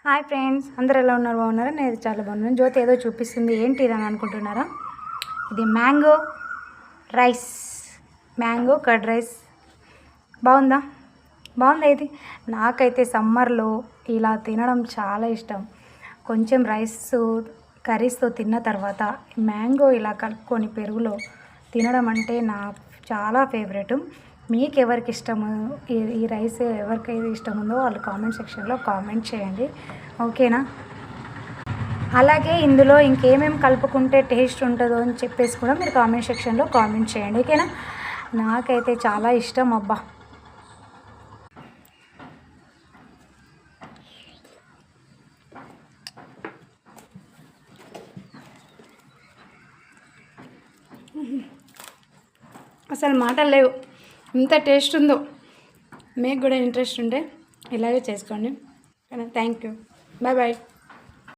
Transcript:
Hi friends, అందరు ఎలా ఉన్నారు? బాగున్నారా? నేను చాలా బాగున్నాను. జ్యోతి ఏదో చూపిస్తుంది, ఏంటి ఇది అని అనుకుంటున్నారా? ఇది mango rice, mango curd rice. బాగుందా? ఇది నాకైతే సమ్మర్లో ఇలా తినడం చాలా ఇష్టం. కొంచెం రైస్ కర్రీస్తో తిన్న తర్వాత మ్యాంగో ఇలా కలుపుకొని పెరుగులో తినడం అంటే నాకు చాలా ఫేవరెట్. మీకు ఎవరికి ఇష్టము ఈ రైస్, ఎవరికైతే ఇష్టం ఉందో వాళ్ళు కామెంట్ సెక్షన్లో కామెంట్ చేయండి, ఓకేనా? అలాగే ఇందులో ఇంకేమేమి కలుపుకుంటే టేస్ట్ ఉంటుందో అని చెప్పేసి కూడా మీరు కామెంట్ సెక్షన్లో కామెంట్ చేయండి, ఓకేనా? నాకైతే చాలా ఇష్టం అబ్బా. అసలు మాటలు లేవు, ఇంత టేస్ట్ ఉందో. మీకు కూడా ఇంట్రెస్ట్ ఉంటే ఇలాగే చేసుకోండి. Thank you, bye bye.